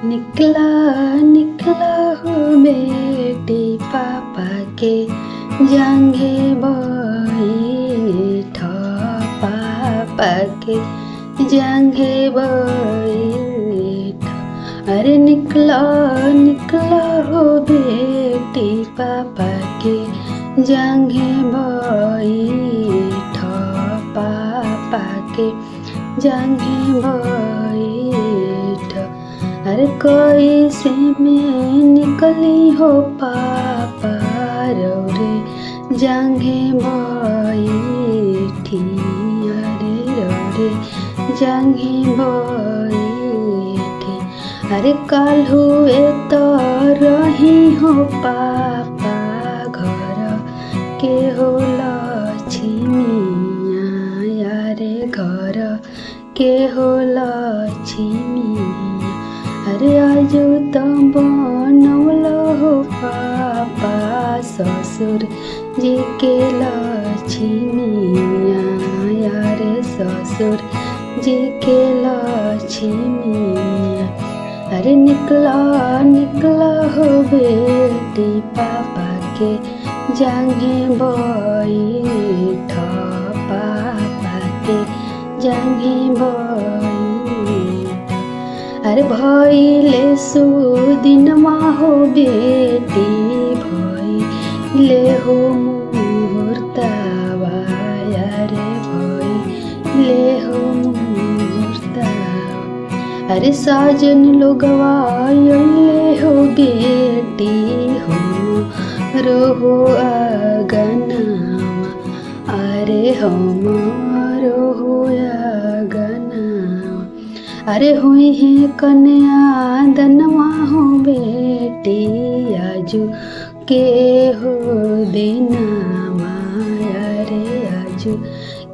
निकला निकला हो बेटी पापा के जांघे बैठ पापा के जांघे बैठ। अरे निकला निकला हो बेटी पापा के जांघे बैठ पापा के जांघे बैठ। अरे कैसे में निकली हो पापा रे जांघे बैठी। अरे रे जांघे बैठी। अरे काल हुए तो रही हो पापा घर के हो लक्ष्मिया। अरे घर के हो लक्ष्मिया। अरे आजू तो बनौल हो पापा ससुर जी के लक्ष्मिया। अरे ससुर जी के लक्ष्मिया। अरे निकला निकला हो बेटी पापा के जांघे बैठ पापा के जांघे बैठ। अरे भइले सुदिनमा हो बेटी भइले हो मुहूर्तवा। अरे भइले हो मुहूर्तवा। अरे साजन लोगवा अइले हो बेटी हो रोहो अगनावा। अरे हमरो हो अगनावा। अरे हुई है कन्या दनवा हो बेटी आजू के हो दिनावा। अरे आजू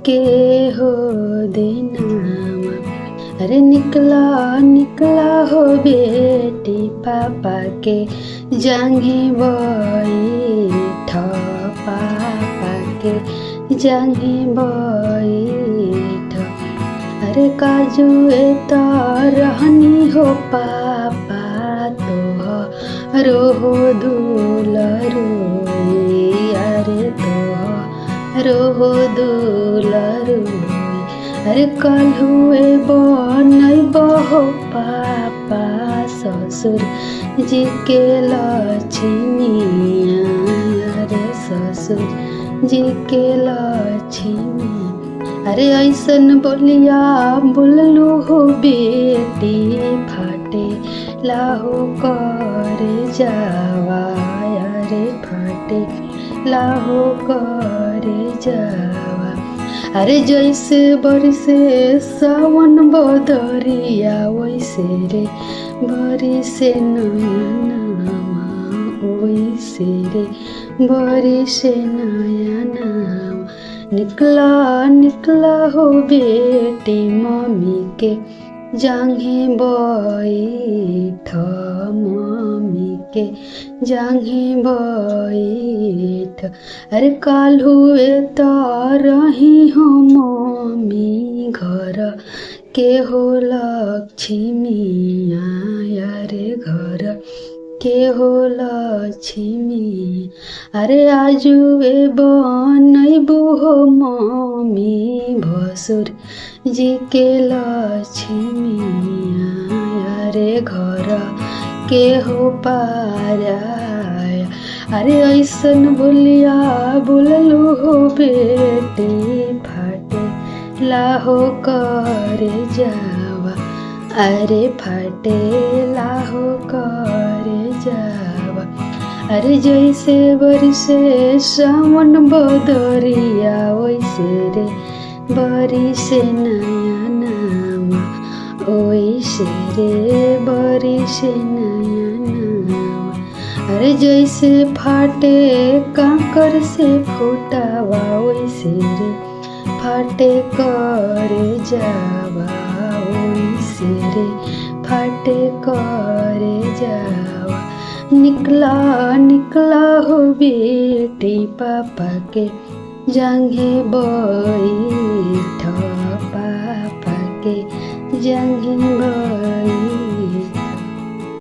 के हो दिनावा। अरे निकला निकला हो बेटी पापा के जांघे बैठ पापा के जांघे बैठ। अरे काजू तो रहनी हो पापा तो रोहो दुलरू। अरे तो रोहो दुलरू। अरे कल हुए बनब हो पापा ससुर जी के लक्ष्मिया। अरे ससुर जी के लक्ष्मी। अरे ऐसन बोलिया बोललू हो बेटी फाटे लाहो करे जावा। अरे फाटे लाहो करे जावा। अरे जैसे बरसे सावन बदरिया वैसे रे बरसे नयनवा। वैसे रे बरसे नयनवा। निकला निकला हो बेटी मम्मी के जांघे बैठ मम्मी के जांघे बैठ। अरे काल हुए तो रही हो मम्मी घर के हो लक्ष्मिया। अरे घर के हो लक्ष्मी। अरे आजुए बनैबू हो मम्मी भसुर जी के लक्ष्मिया। अरे घर के हो पारा। अरे ऐसन बोलिया बोललू हो बेटी फाटे लाहो करे जावा। अरे फाटे लाहो करे जावा। अरे जैसे बरसे सावन बदरिया वैसे रे बरसे नयनवा। वैसे रे बरसे नयनवा। अरे जैसे फाटे कांकर से फूटावा वैसे रे फाटे करे जावा। वैसे रे फाटे करे जावा। निकला निकला हो बेटी पापा के जांघे बैठ पापा के जांघे बैठ।